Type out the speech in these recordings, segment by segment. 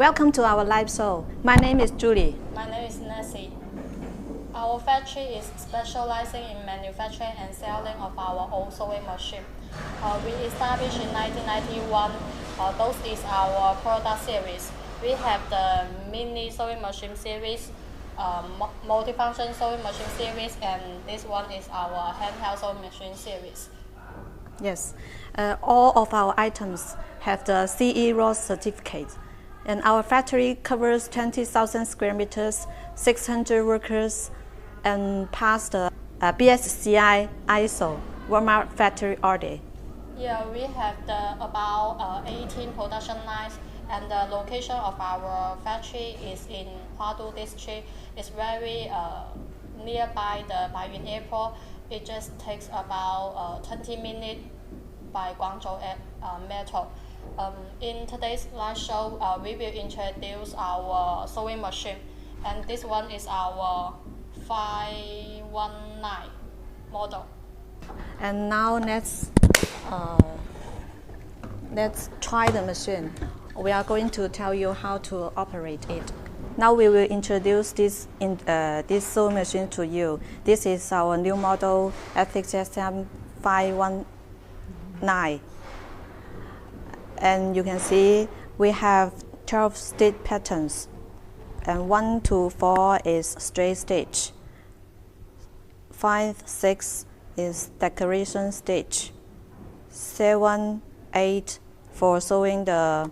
Welcome to our live show. My name is Julie. My name is Nancy. Our factory is specializing in manufacturing and selling of our own sewing machine. We established in 1991. Those is our product series. We have the mini sewing machine series, multifunction sewing machine series, and this one is our handheld sewing machine series. Yes, all of our items have the CE raw certificate. And our factory covers 20,000 square meters, 600 workers, and passed the BSCI ISO Walmart factory audit. Yeah, we have about 18 production lines, and the location of our factory is in Huafeng district. It's very nearby the Baiyun Airport. It just takes about 20 minutes by Guangzhou Metro. In today's live show, we will introduce our sewing machine, and this one is our 519 model. And now let's try the machine. We are going to tell you how to operate it. Now we will introduce this sewing machine to you. This is our new model FHSM-519. And you can see we have 12 stitch patterns, and 1 to 4 is straight stitch, 5, 6 is decoration stitch, 7, 8 for sewing the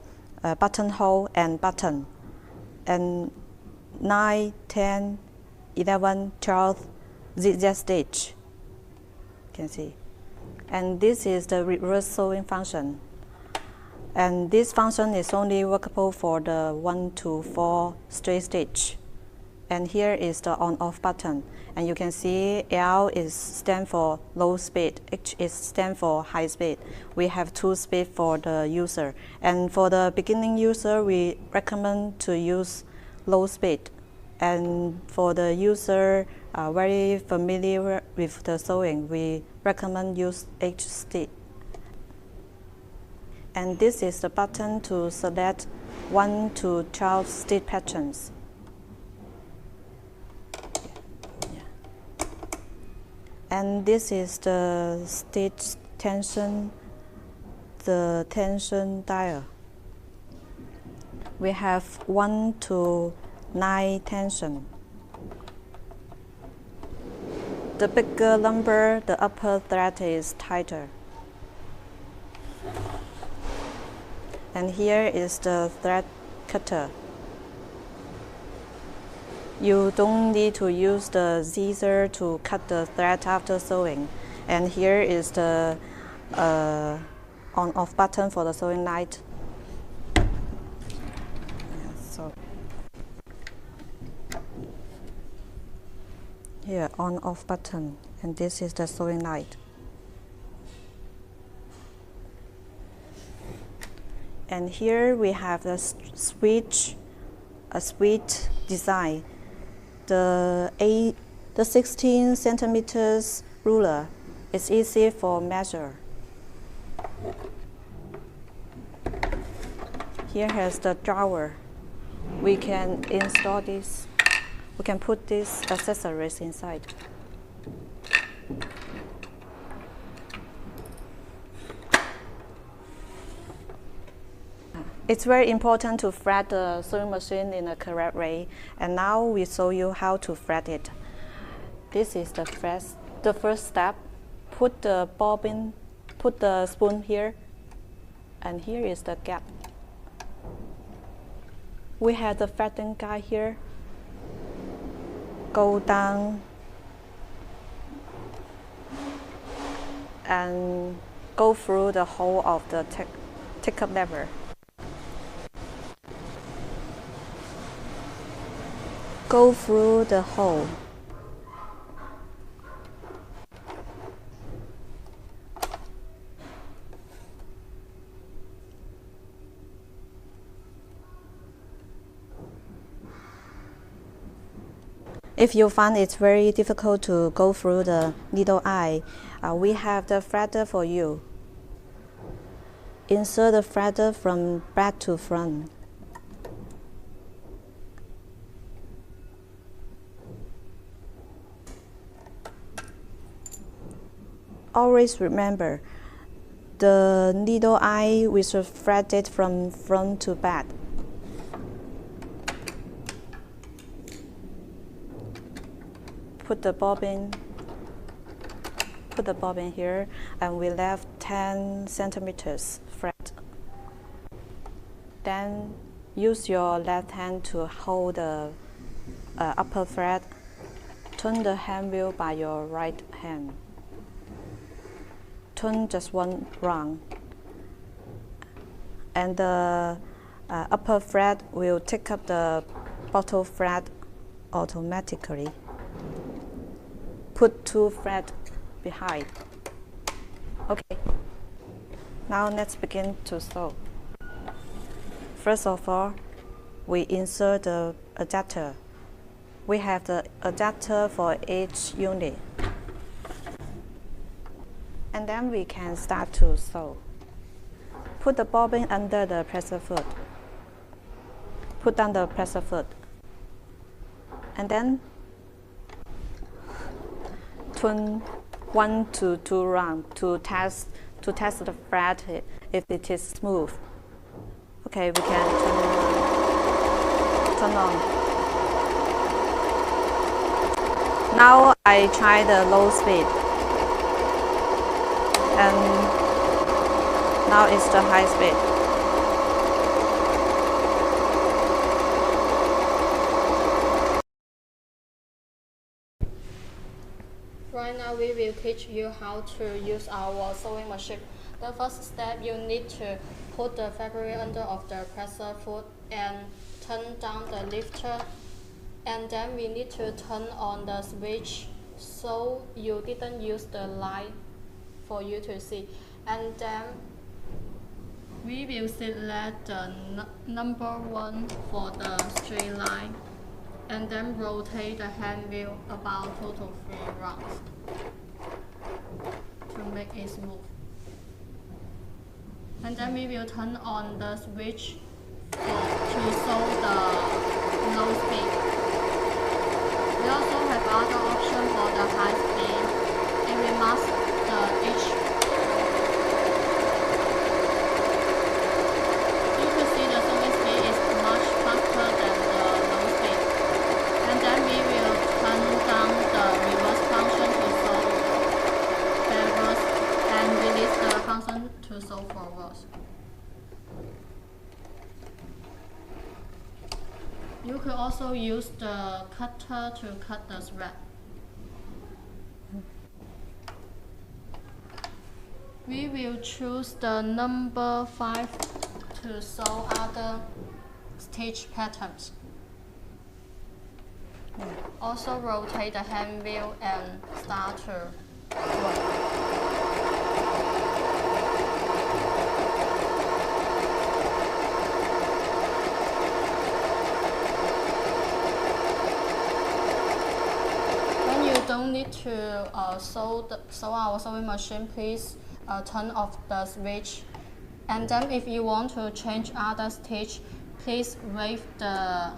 buttonhole and button, and 9, 10, 11, 12 zigzag stitch. You can see. And this is the reverse sewing function. And this function is only workable for the 1 to 4 straight stitch. And here is the on-off button. And you can see L is stand for low speed, H is stand for high speed. We have 2 speed for the user. And for the beginning user, we recommend to use low speed. And for the user very familiar with the sewing, we recommend use H speed. And this is the button to select 1 to 12 stitch patterns. And this is the stitch tension, the tension dial. We have 1 to 9 tension. The bigger number, the upper thread is tighter. And here is the thread cutter. You don't need to use the scissors to cut the thread after sewing. And here is the on-off button for the sewing light. So here, on-off button, and this is the sewing light. And here we have the switch, a switch design. The 16 centimeters ruler is easy for measure. Here has the drawer. We can install this. We can put these accessories inside. It's very important to thread the sewing machine in a correct way, and now we show you how to thread it. This is the first step. Put the bobbin, put the spoon here, and here is the gap. We have the threading guide here. Go down and go through the hole of the take-up lever. Go through the hole. If you find it very difficult to go through the needle eye, we have the threader for you. Insert the threader from back to front. always remember the needle eye we should thread it from front to back. Put the bobbin here, and we left 10 centimeters thread. Then use your left hand to hold the upper thread. Turn the hand wheel by your right hand. Turn just one round, and the upper thread will take up the bottom thread automatically. Put 2 threads behind. Okay, now let's begin to sew. First of all, we insert the adapter. We have the adapter for each unit. And then we can start to sew. Put the bobbin under the presser foot. Put down the presser foot. And then turn 1 to 2 rounds to test the thread if it is smooth. Okay, we can turn on. Now I try the low speed, and now it's the high speed. Right now we will teach you how to use our sewing machine. The first step, you need to put the fabric under of the presser foot and turn down the lifter. And then we need to turn on the switch so you didn't use the light for you to see. And then we will select the number 1 for the straight line, and then rotate the hand wheel about 2 to 3 rounds to make it smooth. And then we will turn on the switch to sew the low speed. We also have other options for the high speed, and we must the each. You can see the sewing speed is much faster than the low speed. And then we will turn down the reverse function to sew backwards and release the function to sew forwards. You could also use the cutter to cut the thread. We will choose the number 5 to sew other stitch patterns. Also rotate the hand wheel and start to work. Don't need to sew our sewing machine, please turn off the switch. And then if you want to change other stitch, please wave the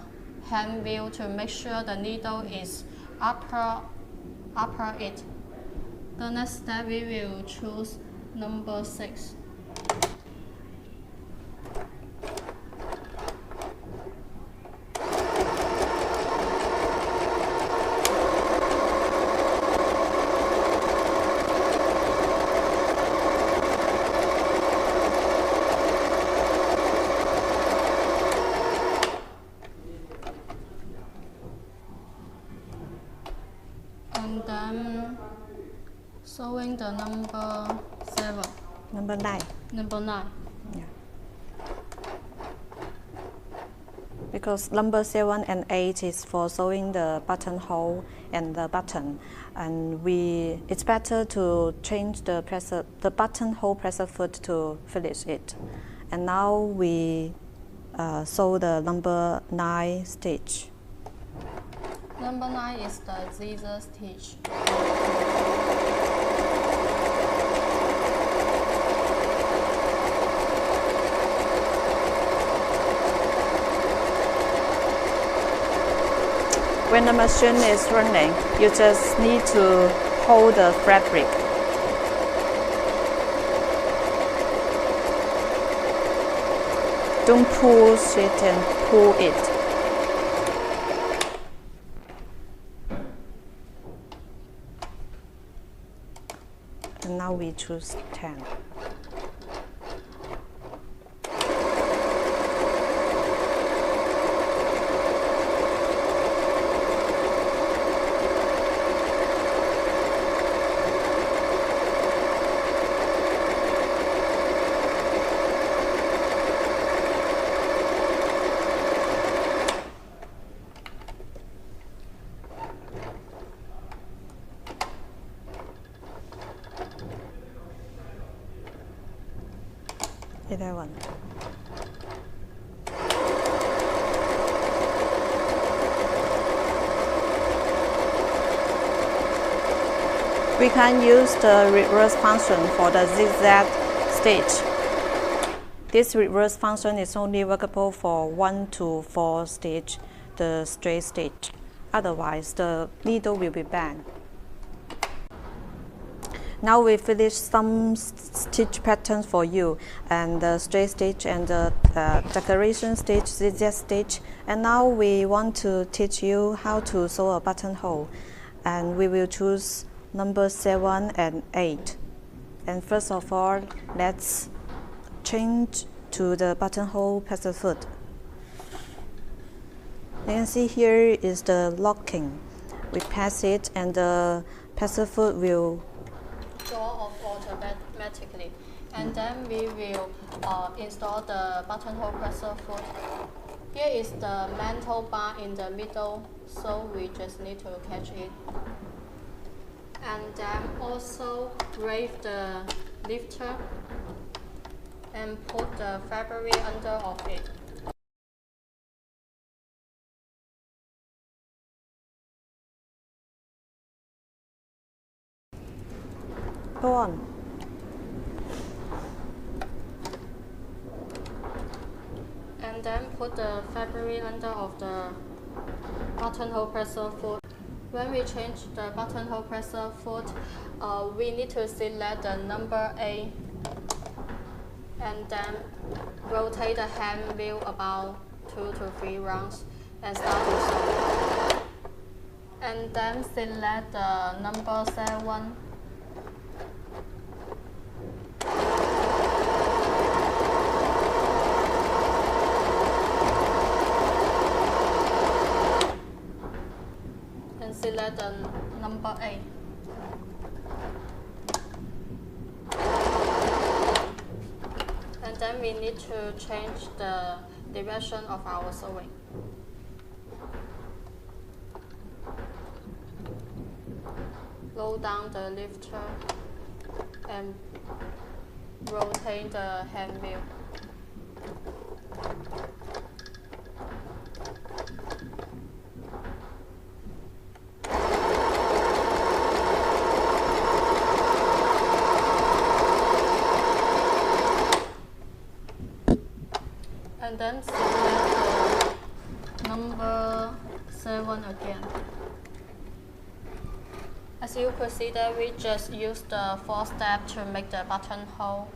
hand wheel to make sure the needle is upper it. The next step, we will choose number 6. And then sewing the number 7. Number 9. Number 9. Yeah. Because number 7 and 8 is for sewing the buttonhole and the button, and it's better to change the buttonhole presser foot to finish it. And now we sew the number 9 stitch. Number 9 is the zigzag stitch. When the machine is running, you just need to hold the fabric don't push it and pull it. And now we choose 10. We can use the reverse function for the zigzag stitch. This reverse function is only workable for 1 to 4 stitch, the straight stitch. Otherwise, the needle will be bent. Now we finish some stitch patterns for you, and the straight stitch and the decoration stitch, zigzag stitch. And now we want to teach you how to sew a buttonhole, and we will choose number 7 and 8. And first of all, let's change to the buttonhole passer foot. You can see here is the locking. We pass it, and the passer foot will draw off automatically, and then we will install the buttonhole presser foot. Here is the metal bar in the middle, so we just need to catch it. And then also raise the lifter and put the fabric under of it. go on. And then put the fabric under of the buttonhole presser foot. When we change the buttonhole presser foot, we need to select the number A and then rotate the hand wheel about 2 to 3 rounds and start to sew. And then select the number 7. And select the number 8. And then we need to change the direction of our sewing. Lower down the lifter and rotate the hand wheel. And then select the number 7 again. As you could see that we just used the 4 steps to make the buttonhole.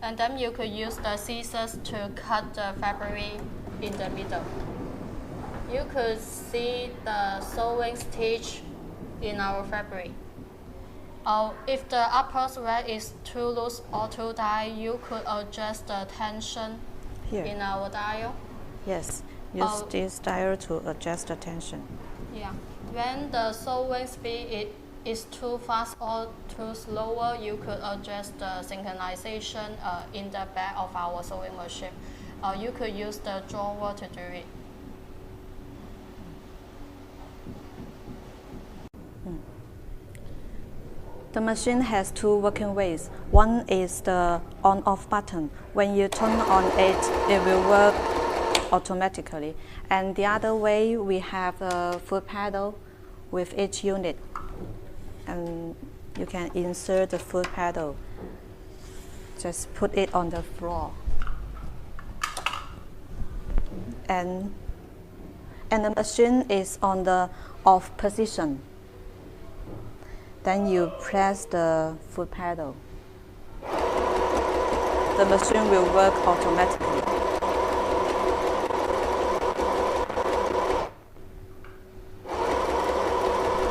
And then you could use the scissors to cut the fabric in the middle. You could see the sewing stitch in our fabric. If the upper thread is too loose or too tight, you could adjust the tension here in our dial. Yes, use this dial to adjust the tension. Yeah. When the sewing speed is too fast or too slower, you could adjust the synchronization in the back of our sewing machine. You could use the drawer to do it. The machine has 2 working ways. One is the on-off button. When you turn on it, it will work automatically. And the other way, we have a foot pedal with each unit. And you can insert the foot pedal. Just put it on the floor. And the machine is on the off position. Then you press the foot pedal. The machine will work automatically.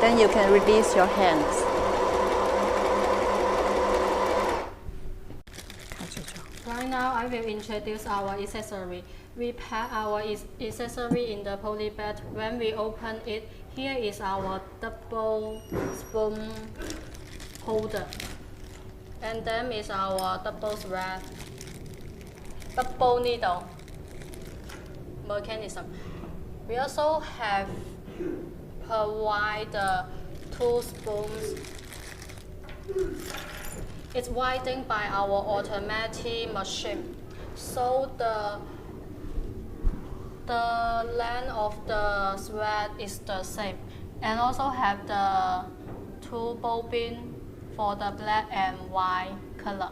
Then you can release your hands. Right now, I will introduce our accessory. We pack our accessory in the poly bag. When we open it, here is our double spoon holder. And then is our double thread, double needle mechanism. We also have provide 2 spoons. It's widened by our automatic machine, so the length of the thread is the same, and also have the 2 bobbin for the black and white color.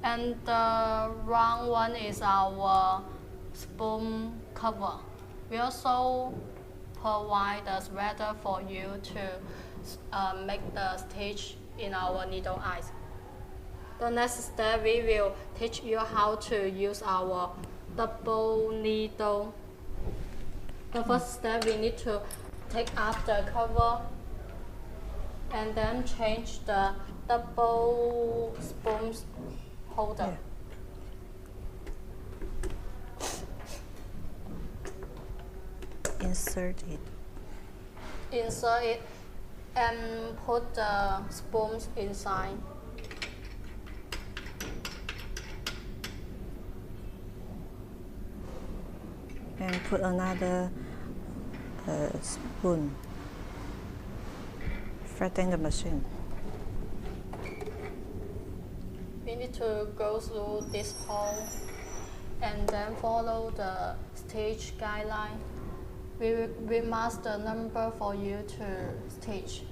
And the round one is our spoon cover. We also provide the threader for you to make the stitch in our needle eyes. The next step, we will teach you how to use our double needle. The first step, we need to take up the cover and then change the double spoon holder. Yeah. Insert it. Insert it and put the spoons inside. And put another spoon. Flatten the machine. We need to go through this hole and then follow the stitch guideline. We mark the number for you to stitch.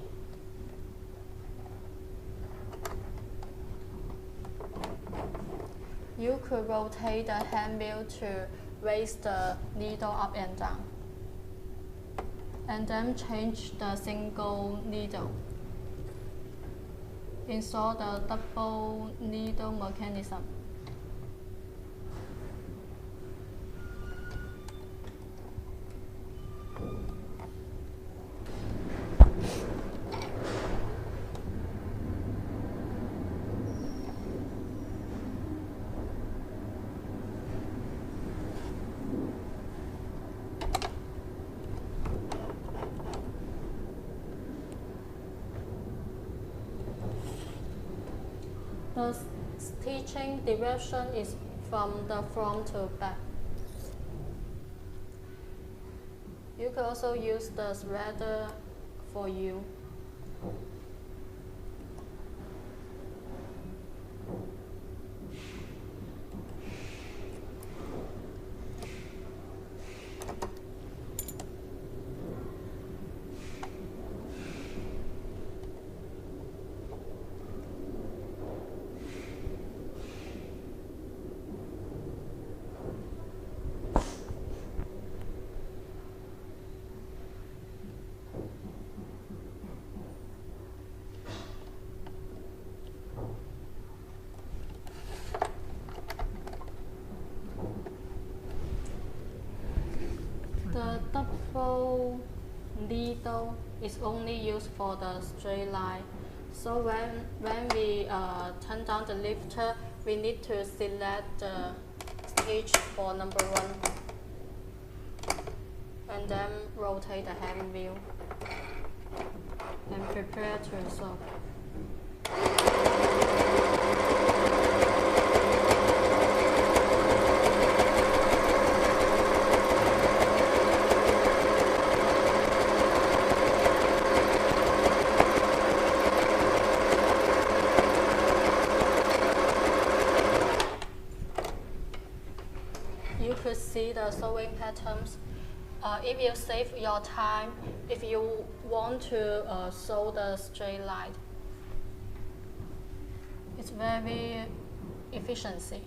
You could rotate the hand wheel to raise the needle up and down, and then change the single needle. Install the double needle mechanism. The stitching direction is from the front to back. You can also use the threader for you. The double needle is only used for the straight line. So when we turn down the lifter, we need to select the stitch for number 1 and then rotate the hand wheel and prepare to sew. You could see the sewing patterns. It will save your time if you want to sew the straight line. It's very efficiency.